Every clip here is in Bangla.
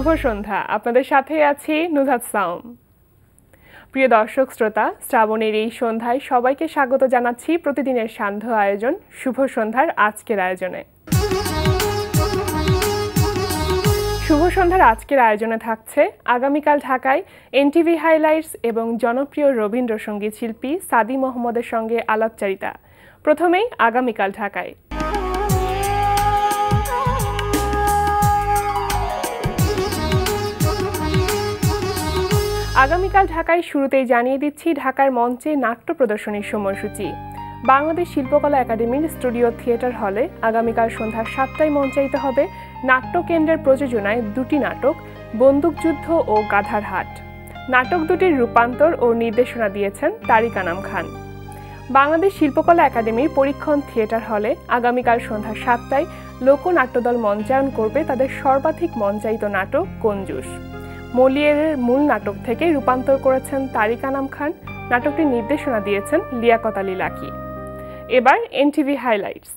শুভ সন্ধ্যা। আপনাদের সাথে আছি নুজহাত সাউম। প্রিয় দর্শক শ্রোতা, শ্রাবণের এই সন্ধ্যায় সবাইকে স্বাগত জানাচ্ছি প্রতিদিনের সান্ধ্য আয়োজন শুভ সন্ধ্যার আজকের আয়োজনে। শুভ সন্ধ্যার আজকের আয়োজনে থাকছে আগামীকাল ঢাকায় এনটিভি হাইলাইটস এবং জনপ্রিয় রবীন্দ্রসঙ্গীত শিল্পী সাদি মোহাম্মদের সঙ্গে আলাপচারিতা। প্রথমেই আগামীকাল ঢাকায়। আগামীকাল ঢাকায় শুরুতেই জানিয়ে দিচ্ছি ঢাকার মঞ্চে নাট্য প্রদর্শনীর সময়সূচি। বাংলাদেশ শিল্পকলা একাডেমির স্টুডিও থিয়েটার হলে আগামীকাল সন্ধ্যা 7টায় মঞ্চায়িত হবে নাট্যকেন্দ্রের প্রযোজনায় দুটি নাটক, বন্দুকযুদ্ধ ও গাধার হাট। নাটক দুটির রূপান্তর ও নির্দেশনা দিয়েছেন তারিক আনাম খান। বাংলাদেশ শিল্পকলা একাডেমির পরীক্ষণ থিয়েটার হলে আগামীকাল সন্ধ্যা 7টায় লোকনাট্যদল মঞ্চায়ন করবে তাদের সর্বাধিক মঞ্চায়িত নাটক কঞ্জুস। মলিয়েরের মূল নাটক থেকে রূপান্তর করেছেন তারিক আনাম খান। নাটকটির নির্দেশনা দিয়েছেন লিয়াকত আলী লাকি। এবার এনটিভি হাইলাইটস।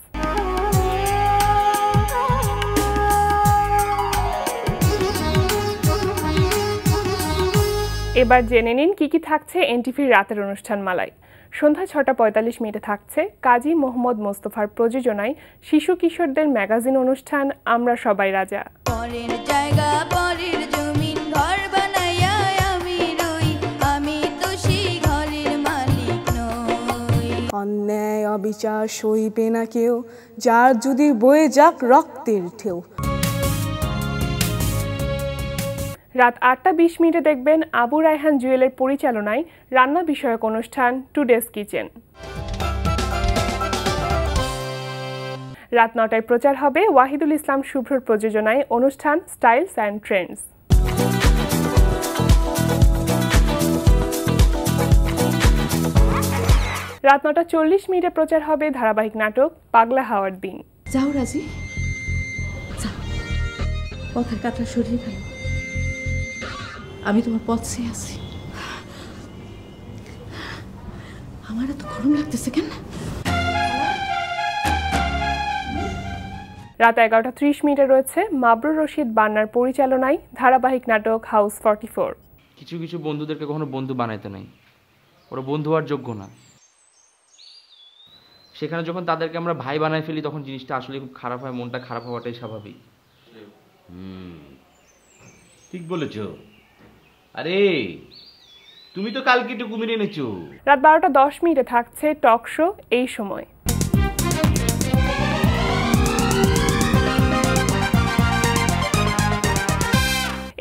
এবার জেনে নিন কি কি থাকছে এনটিভির রাতের অনুষ্ঠান মালায়। সন্ধ্যা 6:45 থাকছে কাজী মোহাম্মদ মোস্তফার প্রযোজনায় শিশু কিশোরদের ম্যাগাজিন অনুষ্ঠান আমরা সবাই রাজা। অন্যায় অবিচার সইবে না কেউ, যার যদি বয়ে যাক রক্তের ঢেউ। রাত 8:20 দেখবেন আবু রায়হান জুয়েলের পরিচালনায় রান্না বিষয়ক অনুষ্ঠান টুডেস কিচেন। রাত 9টায় প্রচার হবে ওয়াহিদুল ইসলাম শুভ্রর প্রযোজনায় অনুষ্ঠান স্টাইলস অ্যান্ড ট্রেন্ডস। রাত 9:40 প্রচার হবে ধারাবাহিক নাটক পাগলা হাওয়ার দিন। যাও রাজি, যাও, পথের কাটা সরিয়ে ফেলো, আমি তোমার পথ চেয়ে আছি। আমার এত গরম লাগতেছে কেন? রাত 11:30 রয়েছে মাবরুর রশিদ বান্নার পরিচালনায় ধারাবাহিক নাটক হাউস 44। কিছু কিছু বন্ধুদেরকে কখনো বন্ধু বানাইতে নাই, ওরা বন্ধু হওয়ার যোগ্য না। সেখানে যখন তাদেরকে আমরা ভাই বানাই ফেলি তখন জিনিসটা আসলে খুব খারাপ হয়, মনটা খারাপ হওয়াটাই স্বাভাবিক। ঠিক বলেছ। আরে তুমি তো কালকে একটু কুমির এনেছো। রাত 12:10 থাকছে টক শো এই সময়।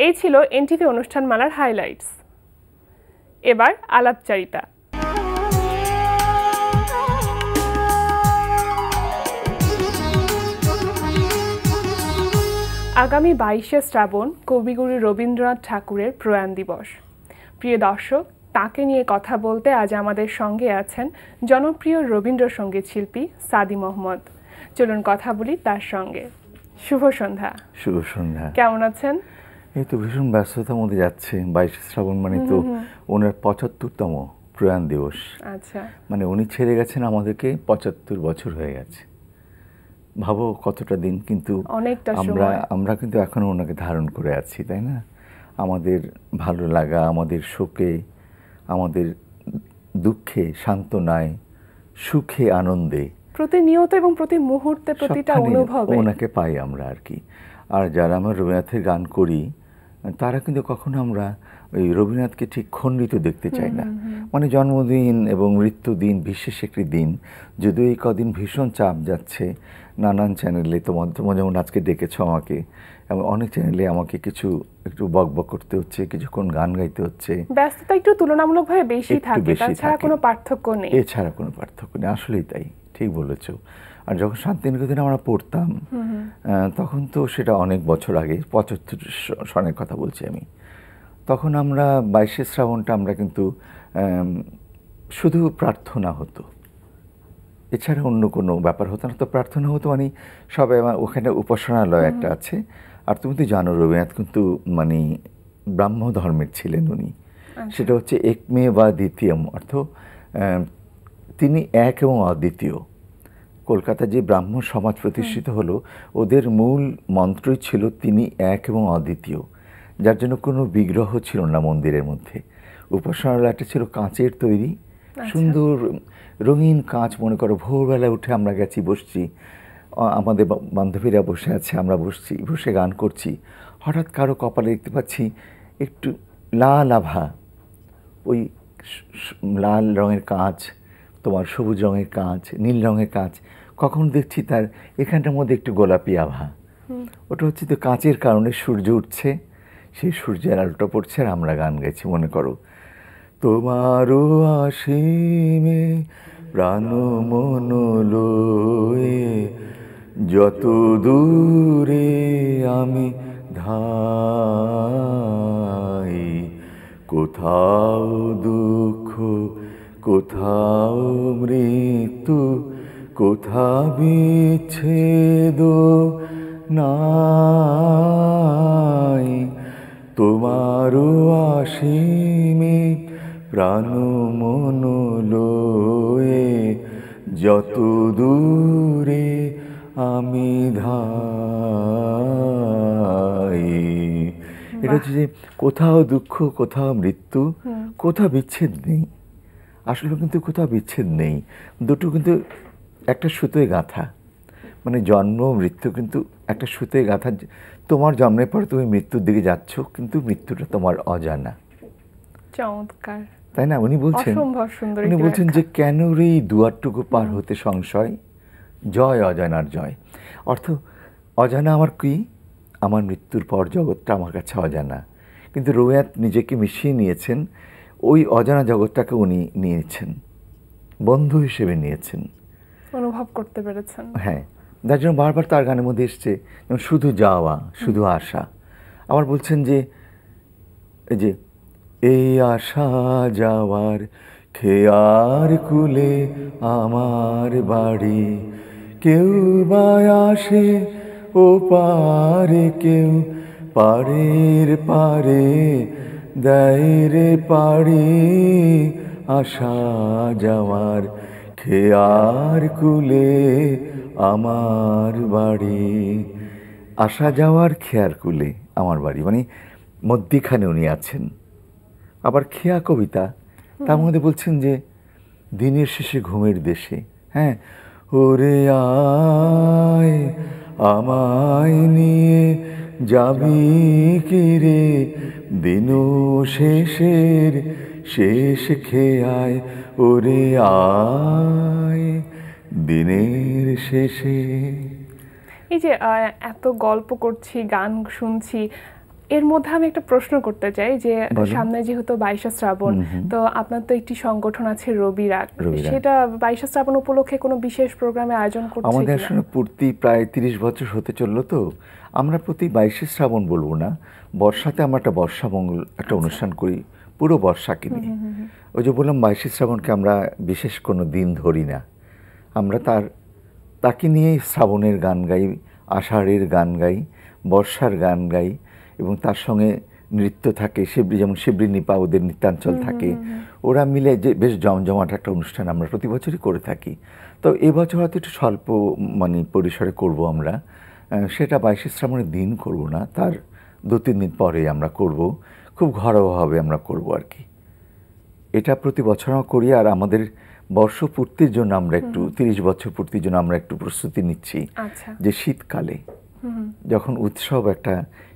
এই ছিল এনটিভি অনুষ্ঠানমালার হাইলাইটস। এবার আলাপচারিতা। আগামী 22শে শ্রাবণ কবিগুরু রবীন্দ্রনাথ ঠাকুরের প্রয়াণ দিবস। প্রিয় দর্শক, তাকে নিয়ে কথা বলতে আজ আমাদের সঙ্গে আছেন জনপ্রিয় রবীন্দ্রসঙ্গীত শিল্পী সাদি মোহাম্মদ। চলুন কথা বলি তার সঙ্গে। শুভ সন্ধ্যা। শুভ সন্ধ্যা। কেমন আছেন? এই তো ভীষণ ব্যস্ততার মধ্যে যাচ্ছে। 22শে শ্রাবণ মানে তো ওনার 75তম প্রয়াণ দিবস। আচ্ছা, মানে উনি ছেড়ে গেছেন আমাদেরকে 75 বছর হয়ে গেছে। ভাবো কতটা দিন, কিন্তু আমরা কিন্তু এখনো ওনাকে ধারণ করে আছি, তাই না? আমাদের ভালো লাগা, আমাদের শোকে, আমাদের দুঃখে, সান্ত্বনায়, সুখে, আনন্দে, প্রতিনিয়ত এবং প্রতি মুহূর্তে প্রতিটা অনুভবে ওনাকে পাই আমরা আর কি। আর যারা আমরা রবীন্দ্রনাথের গান করি তারা কিন্তু কখনো আমরা ওই রবীন্দ্রনাথকে ঠিক খণ্ডিত দেখতে চাই না। মানে জন্মদিন এবং মৃত্যুদিন বিশেষ একটি দিন, যদিও এই কদিন ভীষণ চাপ যাচ্ছে নানান চ্যানেলে। তোমার যেমন আজকে ডেকেছ আমাকে, এবং অনেক চ্যানেলে আমাকে কিছু একটু বকবক করতে হচ্ছে, কিছুক্ষণ গান গাইতে হচ্ছে। ব্যস্ততা একটু তুলনামূলকভাবে বেশি থাকে, তাছাড়া কোনো পার্থক্য নেই। এছাড়া কোনো পার্থক্য নেই, আসলেই তাই, ঠিক বলেছ। আর যখন শান্তিনিকেতনে আমরা পড়তাম তখন তো সেটা অনেক বছর আগে, 75 সনের কথা বলছি আমি, তখন আমরা 22শে শ্রাবণটা আমরা কিন্তু শুধু প্রার্থনা হতো, এছাড়া অন্য কোনো ব্যাপার হতো না। তো প্রার্থনা হতো মানে সবাই, ওখানে উপাসনালয় একটা আছে। আর তুমি তো জানো রবীন্দ্রনাথ কিন্তু মানে ব্রাহ্ম ধর্মের ছিলেন উনি। সেটা হচ্ছে একমেব বা দ্বিতীয়ম, অর্থ তিনি এক এবং অদ্বিতীয়। কলকাতা যে ব্রাহ্ম সমাজ প্রতিষ্ঠিত হলো, ওদের মূল মন্ত্রই ছিল তিনি এক এবং অদ্বিতীয়। যার জন্য কোনো বিগ্রহ ছিল না মন্দিরের মধ্যে। উপাসনালয়টা ছিল কাঁচের তৈরি, সুন্দর রঙিন কাঁচ। মনে করো ভোরবেলা উঠে আমরা গেছি, বসছি, আমাদের বান্ধবীরা বসে আছে, আমরা বসছি, বসে গান করছি। হঠাৎ কারো কপালে দেখতে পাচ্ছি একটু লাল আভা, ওই লাল রঙের কাঁচ, তোমার সবুজ রঙের কাঁচ, নীল রঙের কাঁচ। কখন দেখছি তার এখানটার মধ্যে একটু গোলাপি আভা। ওটা হচ্ছে তো কাঁচের কারণে সূর্য উঠছে, সেই সূর্যের আলোটা পড়ছে আর আমরা গান গাইছি। মনে করো তোমারও আসিমে প্রাণ মন লয়ে যত দূরে আমি ধাই, কোথাও দুঃখ কোথাও মৃত্যু কোথা বিচ্ছেদ নাই, তোমারও আসিমে প্রাণ মন লয়ে যত দূরে আমি ধাই। এটা হচ্ছে যে কোথাও দুঃখ কোথাও মৃত্যু কোথাও বিচ্ছেদ নেই। আসলে কিন্তু কোথাও বিচ্ছেদ নেই, দুটো কিন্তু একটা সুতোয় গাঁথা। মানে জন্ম মৃত্যু কিন্তু একটা সুতোয় গাঁথা। তোমার জন্মের পর তুমি মৃত্যুর দিকে যাচ্ছ, কিন্তু মৃত্যুটা তোমার অজানা। চমৎকার, তাই না? উনি বলছেন, অসম্ভব সুন্দর উনি বলছেন যে কেন রে দুয়ারটুকু পার হতে সংশয়, জয় অজানার জয়। অর্থ অজানা আমার কি, আমার মৃত্যুর পর জগৎটা আমার কাছে অজানা, কিন্তু রুয়াত নিজেকে মিশিয়ে নিয়েছেন, ওই অজানা জগৎটাকে উনি নিয়েছেন, বন্ধু হিসেবে নিয়েছেন, অনুভব করতে পেরেছেন। হ্যাঁ, যার জন্য বারবার তার গানের মধ্যে এসছে যেমন শুধু যাওয়া শুধু আসা। আবার বলছেন যে এই যে এই আসা যাওয়ার খেয়ার কুলে আমার বাড়ি, কেউ বা আসে ও পারে, কেউ পারের পারে দেয় রে পাড়ি, আসা যাওয়ার খেয়ার কুলে আমার বাড়ি। আসা যাওয়ার খেয়ার কুলে আমার বাড়ি, মানে মধ্যিখানে উনি আছেন। আবার খেয়া কবিতা, তার মধ্যে বলছেন যে দিনের শেষে ঘুমের দেশে, হ্যাঁ, ওরে আয় আমায় নিয়ে যাবি কি রে, দিন শেষের শেষ খেয়ায়, ওরে আয় দিনের শেষে। এই যে এত গল্প করছি, গান শুনছি, এর মধ্যে আমি একটা প্রশ্ন করতে চাই যে সামনে যেহেতু 22শে শ্রাবণ, তো আপনার তো একটি সংগঠন আছে রবিরাগ, সেটা 22শে শ্রাবণ উপলক্ষে কোনো বিশেষ প্রোগ্রামে আয়োজন করছে? আমাদের আসলে পূর্তি প্রায় 30 বছর হতে চললো, তো আমরা প্রতি 22শে শ্রাবণ বলবো না, বর্ষাতে আমরা একটা বর্ষামঙ্গল একটা অনুষ্ঠান করি পুরো বর্ষাকে নিয়ে। ওই যে বললাম 22শে শ্রাবণকে আমরা বিশেষ কোনো দিন ধরি না, আমরা তাকে নিয়েই শ্রাবণের গান গাই, আষাঢ়ের গান গাই, বর্ষার গান গাই, এবং তার সঙ্গে নৃত্য থাকে। শিবরি, যেমন শিবরি নিপা ওদের নৃত্যাঞ্চল থাকে, ওরা মিলে যে বেশ জমজমাট একটা অনুষ্ঠান আমরা প্রতি বছরই করে থাকি। তো এবছর হয়তো একটু স্বল্প মানে পরিসরে করব আমরা, সেটা 22শে শ্রাবণের দিন করব না, তার 2-3 দিন পরে আমরা করব, খুব ঘরোয়াভাবে আমরা করব আর কি। এটা প্রতি বছর আমরা করি। আর আমাদের বর্ষপূর্তির জন্য আমরা একটু 30 বছর পূর্তির জন্য আমরা একটু প্রস্তুতি নিচ্ছি, যে শীতকালে যখন উৎসব, একটা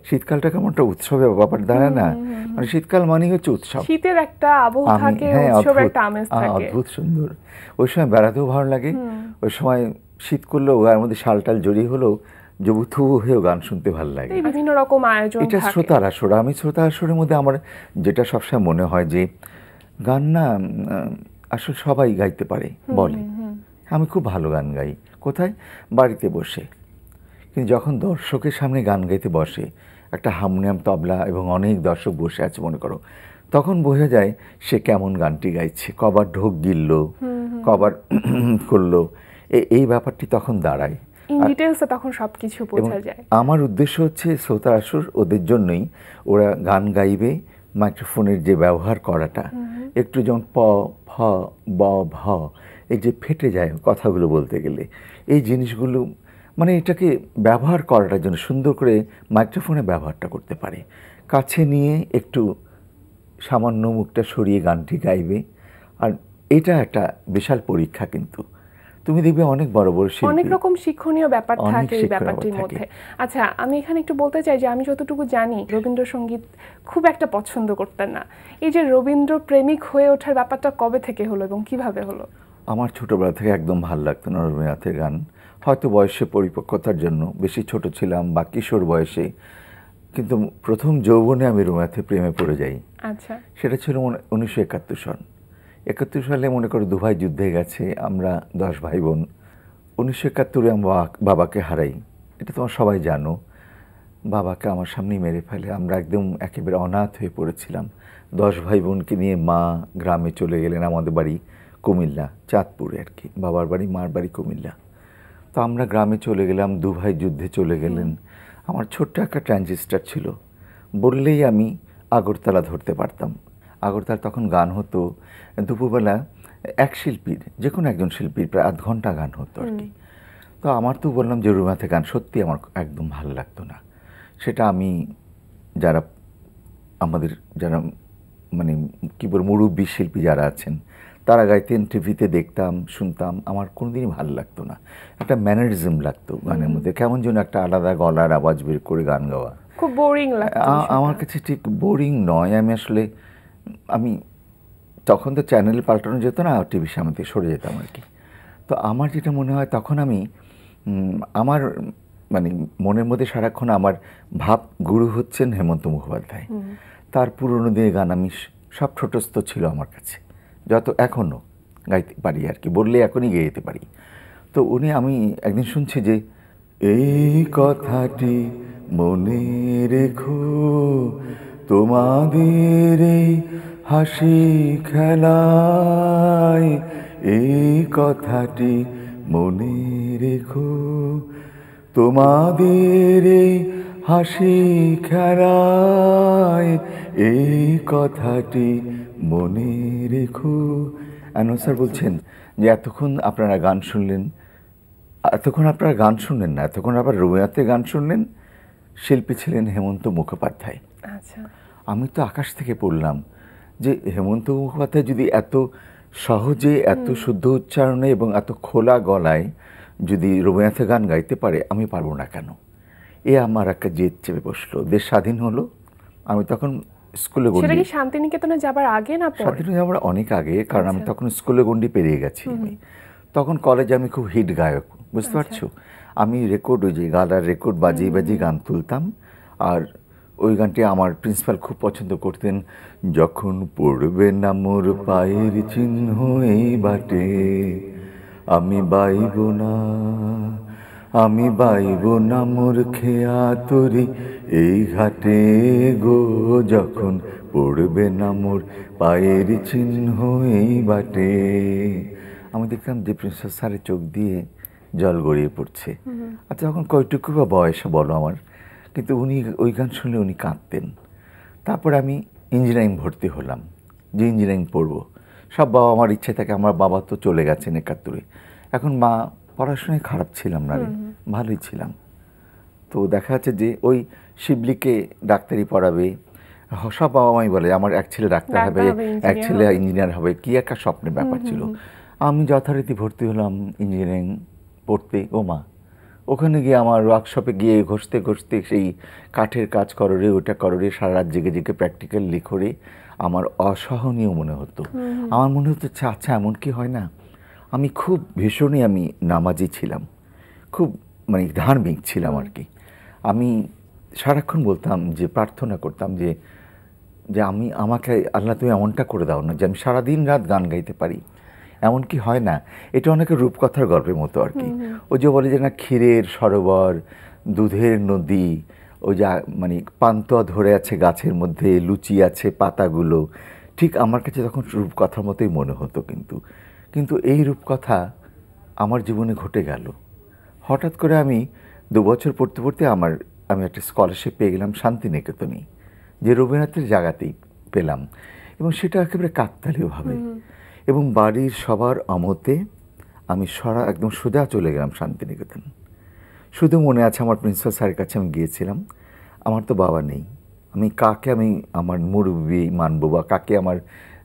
শীতকালটা কেমন একটা উৎসবের ব্যাপার দাঁড়ায় না, মানে শীতকাল মানেই হচ্ছে উৎসব, শীতের একটা আবহ থাকে, উৎসবের একটা আমেজ থাকে, অদ্ভুত সুন্দর। ওই সময় বেড়াতেও ভালো লাগে, ওই সময় শীত করলেও গায়ের মধ্যে শালটাল জড়িয়ে হলেও জবুথু হয়েও গান শুনতে ভালো লাগে। বিভিন্ন রকম আয়োজন এটা শ্রোতার আসর। আমি শ্রোতা আসরের মধ্যে আমার যেটা সবসময় মনে হয় যে গান না আসলে সবাই গাইতে পারে, বলে আমি খুব ভালো গান গাই, কোথায়? বাড়িতে বসে। কিন্তু যখন দর্শকের সামনে গান গাইতে বসে, একটা হারমোনিয়াম, তবলা এবং অনেক দর্শক বসে আছে মনে করো, তখন বোঝা যায় সে কেমন গানটি গাইছে, কবার ঢোক গিলল, কবার করলো, এই ব্যাপারটি তখন দাঁড়ায়, তখন সবকিছু বোঝা যায়। আমার উদ্দেশ্য হচ্ছে শ্রোতার আসর ওদের জন্যই, ওরা গান গাইবে, মাইক্রোফোনের যে ব্যবহার করাটা একটু যেমন প ফ ব ভ, এই যে ফেটে যায় কথাগুলো বলতে গেলে, এই জিনিসগুলো মানে এটাকে ব্যবহার করাটার জন্য সুন্দর করে মাইক্রোফোনে ব্যবহারটা করতে পারে। কাছে নিয়ে একটু সামান্য মুখটা সরিয়ে গানটি গাইবে। আর এটা একটা বিশাল পরীক্ষা, কিন্তু তুমি দেখবে অনেক বড় বড় শিল্পী, অনেক রকম শিক্ষণীয় ব্যাপার অনেক থাকে এই শিক্ষণীয় ব্যাপারটির ব্যাপার মধ্যে। থাকে। আচ্ছা, আমি এখানে একটু বলতে চাই যে আমি যতটুকু জানি রবীন্দ্রসঙ্গীত খুব একটা পছন্দ করতেন না। এই যে রবীন্দ্র প্রেমিক হয়ে ওঠার ব্যাপারটা কবে থেকে হলো এবং কিভাবে হলো? আমার ছোটবেলা থেকে একদম ভালো লাগতো না রবীন্দ্রনাথের গান। হয়তো বয়সে পরিপক্কতার জন্য, বেশি ছোট ছিলাম বা কিশোর বয়সে, কিন্তু প্রথম যৌবনে আমি রবীন্দ্রনাথের প্রেমে পড়ে যাই। আচ্ছা, সেটা ছিল 1971 সন। 71 সালে মনে করো 2 ভাই যুদ্ধে গেছে, আমরা 10 ভাই বোন। 1971 আমি বাবাকে হারাই, এটা তোমার সবাই জানো। বাবাকে আমার সামনেই মেরে ফেলে, আমরা একদম একেবারে অনাথ হয়ে পড়েছিলাম। 10 ভাই বোনকে নিয়ে মা গ্রামে চলে গেলেন, আমাদের বাড়ি কুমিল্লা, চাঁদপুরে আর কি, বাবার বাড়ি মার বাড়ি কুমিল্লা। তো আমরা গ্রামে চলে গেলাম, 2 ভাই যুদ্ধে চলে গেলেন। আমার ছোট্ট একটা ট্রানজিস্টার ছিল, বললেই আমি আগরতলা ধরতে পারতাম। আগরতলা তখন গান হতো দুপুরবেলা, এক শিল্পীর, যে কোনো একজন শিল্পীর প্রায় আধ ঘন্টা গান হতো আর কি। তো আমার তো বললাম যে রবীন্দ্রনাথের গান সত্যি আমার একদম ভালো লাগতো না। সেটা আমি যারা আমাদের যারা মানে কী বল মুরব্বী শিল্পী যারা আছেন তারা গাইতেন, টিভিতে দেখতাম, শুনতাম, আমার কোনোদিনই ভালো লাগতো না। একটা ম্যানারিজম লাগতো গানের মধ্যে, কেমন যেন একটা আলাদা গলার আওয়াজ বের করে গান গাওয়া, খুব বোরিং লাগতো। আমার কাছে ঠিক বোরিং নয়। আমি তখন তো চ্যানেল পাল্টানো যেত না, টিভির সামনে থেকে সরে যেতাম আর কি। তো আমার যেটা মনে হয় তখন আমি আমার মানে মনের মধ্যে সারাক্ষণ আমার ভাব গুরু হচ্ছেন হেমন্ত মুখোপাধ্যায়। তার পুরনো দিনের গান আমি সব ছোটস্থ ছিল আমার কাছে, যত এখনও গাইতে পারি আর কি, বললে এখনই গেয়ে যেতে পারি। তো আমি একদিন শুনছি যে এই কথাটি মনে রেখো, তোমাদের এই হাসি খেলায়, এই কথাটি মনে রেখো, তোমাদের এই হাসি খেলায়, এই কথাটি মনে রেখো। অ্যানোসার বলছেন যে এতক্ষণ আপনারা গান শুনলেন, এতক্ষণ আপনারা গান শুনলেন না, এতক্ষণ আবার রবীন্দ্রনাথের গান শুনলেন। শিল্পী ছিলেন হেমন্ত মুখোপাধ্যায়। আচ্ছা, আমি তো আকাশ থেকে পড়লাম যে হেমন্ত মুখোপাধ্যায় যদি এত সহজে, এত শুদ্ধ উচ্চারণে এবং এত খোলা গলায় যদি রবীন্দ্রনাথের গান গাইতে পারে, আমি পারবো না কেন? এ আমার একটা জেদ চেপে বসলো। দেশ স্বাধীন হলো, আমি তখন স্কুলে সেটা গন্ডি, কি শান্তিনিকেতনে যাবার আগে না পরে? স্বাধীন হয়ে আমরা অনেক আগে, কারণ আমি তখন স্কুলে গন্ডি পেরিয়ে গেছি। তখন কলেজে আমি খুব হিট গায়ক, বুঝতে পারছো। আমি রেকর্ড, ওই যে গালার রেকর্ড বাজিয়ে বাজিয়ে গান তুলতাম। আর ওই গানটি আমার প্রিন্সিপাল খুব পছন্দ করতেন। যখন পড়বে না মোর পায়ের চিহ্ন এই বাটে, আমি বাইব না, আমি বাইব না মোর খেয়া তরি এই ঘাটে গো, যখন পড়বে না মোর পায়ের চিহ্ন এই বাটে। আমি দেখতাম যে প্রিন্সিপাল স্যারের চোখ দিয়ে জল গড়িয়ে পড়ছে। আচ্ছা, তখন কয়টুকু বা বয়স বলো আমার, কিন্তু উনি ওই গান শুনলে উনি কাঁদতেন। তারপর আমি ইঞ্জিনিয়ারিং ভর্তি হলাম, যে ইঞ্জিনিয়ারিং পড়বো। সব বাবা আমার ইচ্ছে থাকে, আমার বাবা তো চলে গেছেন 71-এ। এখন মা, পড়াশোনায় খারাপ ছিলাম না রে, ভালোই ছিলাম। তো দেখা যাচ্ছে যে ওই শিবলিকে ডাক্তারি পড়াবে, সব বাবা মাই বলে আমার এক ছেলে ডাক্তার হবে, এক ছেলে ইঞ্জিনিয়ার হবে, কি একটা স্বপ্নের ব্যাপার ছিল। আমি যথারীতি ভর্তি হলাম ইঞ্জিনিয়ারিং পড়তে। ও মা, ওখানে গিয়ে আমার ওয়ার্কশপে গিয়ে ঘষতে ঘষতে সেই কাঠের কাজ করো রে, ওটা করো রে, সারা রাত জেগে জেগে প্র্যাকটিক্যাল লিখো রে, আমার অসহনীয় মনে হতো। আমার মনে হতো আচ্ছা এমন কি হয় না। আমি খুব ভীষণই আমি নামাজি ছিলাম, খুব মানে ধার্মিক ছিলাম আর কি। আমি সারাক্ষণ বলতাম যে, প্রার্থনা করতাম যে যে আমাকে আল্লাহ তুমি এমনটা করে দাও না যে আমি সারাদিন রাত গান গাইতে পারি। এমন কি হয় না? এটা অনেকের রূপকথার গল্পের মতো আর কি। ওই যে বলে যে না, ক্ষীরের সরোবর, দুধের নদী, ওই যে মানে পান্তুয়া ধরে আছে গাছের মধ্যে, লুচি আছে পাতাগুলো, ঠিক আমার কাছে তখন রূপকথার মতোই মনে হতো। কিন্তু এই রূপকথা আমার জীবনে ঘটে গেল। হঠাৎ করে আমি 2 বছর পড়তে পড়তে আমি একটা স্কলারশিপ পেয়ে গেলাম শান্তিনিকেতনে, যে রবীন্দ্রনাথের জায়গাতেই পেলাম, এবং সেটা একেবারে কাকতালীয়ভাবে। এবং বাড়ির সবার আমতে আমি একদম সোজা চলে গেলাম শান্তিনিকেতন। শুধু মনে আছে আমার প্রিন্সিপাল স্যারের কাছে আমি গিয়েছিলাম। আমার তো বাবা নেই, আমি কাকে আমি আমার মুরব্বি মানবো বা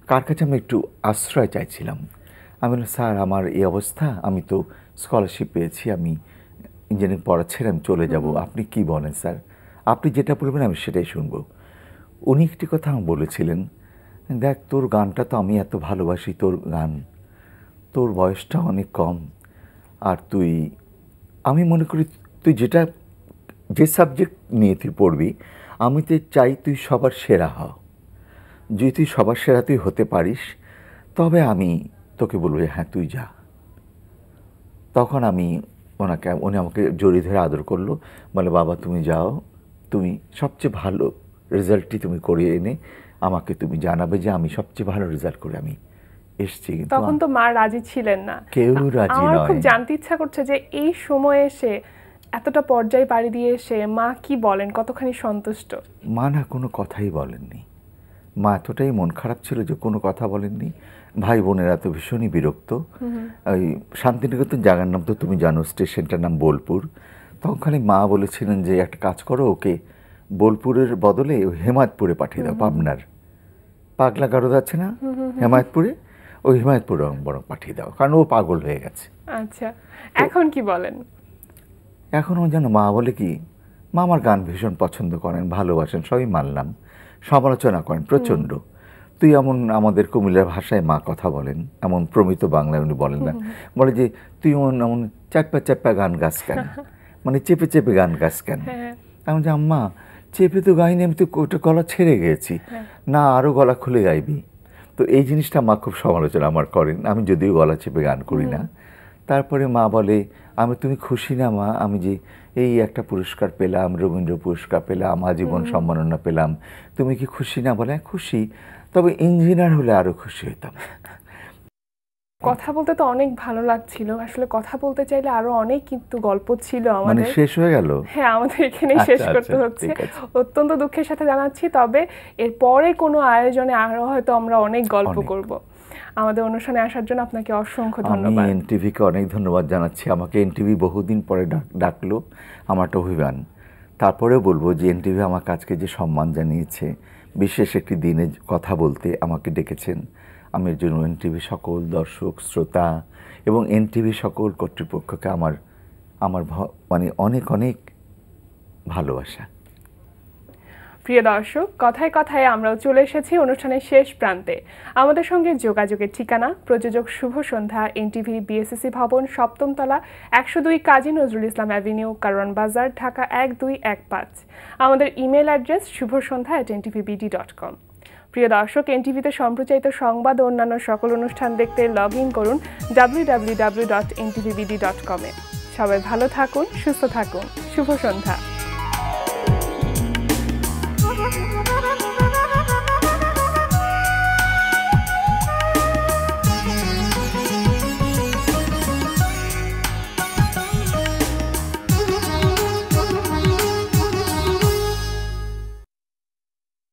কার কাছে আমি একটু আশ্রয় চাইছিলাম। আমি বললাম, স্যার আমার এই অবস্থা, আমি তো স্কলারশিপ পেয়েছি, আমি ইঞ্জিনিয়ারিং পড়া ছেড়ে আমি চলে যাব, আপনি কি বলেন স্যার, আপনি যেটা বলবেন আমি সেটাই শুনবো। উনি একটি কথা আমাকে বলেছিলেন, দেখ তোর গানটা তো আমি এত ভালোবাসি, তোর গান, তোর বয়সটা অনেক কম, আর আমি মনে করি তুই যে সাবজেক্ট নিয়ে তুই পড়বি, আমি তো চাই তুই সবার সেরা হ। যদি তুই সবার সেরা তুই হতে পারিস তবে আমি তোকে বলবো হ্যাঁ তুই যা। তখন উনি আমাকে জড়িয়ে ধরে আদর করলো, বলে বাবা তুমি যাও, তুমি সবচেয়ে ভালো রেজাল্টটি তুমি করিয়ে এনে আমাকে তুমি জানাবে যে আমি সবচেয়ে ভালো রেজাল্ট করে আমি এসছি। কিন্তু তখন তো মা রাজি ছিলেন না। কেউ রাজি আমার নয়। খুব জানতে ইচ্ছা করছে যে এই সময়ে এসে এতটা পর্যায়ে পাড়ি দিয়ে এসে মা কি বলেন, কতখানি সন্তুষ্ট? মা না কোনো কথাই বলেননি। মা এতটাই মন খারাপ ছিল যে কোনো কথা বলেননি। ভাই বোনেরা তো ভীষণই বিরক্ত। ওই শান্তিনিকেতন জায়গার নাম তো তুমি জানো, স্টেশনটার নাম বোলপুর। তখন খালি মা বলেছিলেন যে একটা কাজ করো, ওকে বোলপুরের বদলে হেমায়তপুরে পাঠিয়ে দাও, পাবনার পাগলা গারদ আছে না হেমায়তপুরে, ওই হেমায়তপুরে বরং পাঠিয়ে দাও, কারণ ও পাগল হয়ে গেছে। আচ্ছা, এখন কি বলেন? এখনও যেন মা বলে কি, মা আমার গান ভীষণ পছন্দ করেন, ভালোবাসেন, সবই মানলাম, সমালোচনা করেন প্রচণ্ড। তুই এমন, আমাদের কুমিল্লার ভাষায় মা কথা বলেন, এমন প্রমিত বাংলায় উনি বলেন না, বলে যে তুই এমন চাপ্পা চাপ্পা গান গাছ কেন, মানে চেপে চেপে গান গাছ কেন। আমি যে আম্মা চেপে তো গাইনি, আমি তো ওটা গলা ছেড়ে গেছি, না আরও গলা খুলে গাইবি। তো এই জিনিসটা মা খুব সমালোচনা আমার করেন, আমি যদিও গলা চেপে গান করি না। তারপরে মা বলে, তুমি খুশি না মা, আমি যে এই একটা পুরস্কার পেলাম, রবীন্দ্র পুরস্কার পেলাম, আজীবন সম্মাননা পেলাম, তুমি কি খুশি না? বলে খুশি, তবে ইঞ্জিনিয়ার হলে আরো খুশি হতাম। কথা বলতে তো অনেক ভালো লাগছিল, আসলে কথা বলতে চাইলে আরো অনেক কিন্তু গল্প ছিল মানে আমাদের। শেষ হয়ে গেল? হ্যাঁ, আমাদের এখানেই শেষ করতে হচ্ছে, অত্যন্ত দুঃখের সাথে জানাচ্ছি। তবে এরপরে কোনো আয়োজনে আরো হয়তো আমরা অনেক গল্প করব। আমাদের অনুষ্ঠানে আসার জন্য আপনাকে অসংখ্য ধন্যবাদ। আমি এনটিভিকে অনেক ধন্যবাদ জানাচ্ছি। আমাকে এনটিভি বহুদিন পরে ডাকলো, আমার একটা অভিমান। তারপরেও বলবো যে এনটিভি আমার কাজকে যে সম্মান জানিয়েছে, বিশেষ একটি দিনে কথা বলতে আমাকে ডেকেছেন, আমি এর জন্য এনটিভি সকল দর্শক শ্রোতা এবং এনটিভি সকল কর্তৃপক্ষকে আমার মানে অনেক অনেক ভালোবাসা। প্রিয় দর্শক, কথায় কথায় আমরাও চলে এসেছি অনুষ্ঠানের শেষ প্রান্তে। আমাদের সঙ্গে যোগাযোগের ঠিকানা প্রযোজক শুভ সন্ধ্যা, এনটিভি বিএসসি ভবন, 7ম তলা, 102 কাজী নজরুল ইসলাম অ্যাভিনিউ, কারওয়ান বাজার, ঢাকা 1215। আমাদের ইমেল অ্যাড্রেস shubhosondha@ntvbd.com। প্রিয় দর্শক, এনটিভিতে সম্প্রচারিত সংবাদ ও অন্যান্য সকল অনুষ্ঠান দেখতে লগ ইন করুন www.ntvbd.com-এ। সবাই ভালো থাকুন, সুস্থ থাকুন। শুভ সন্ধ্যা।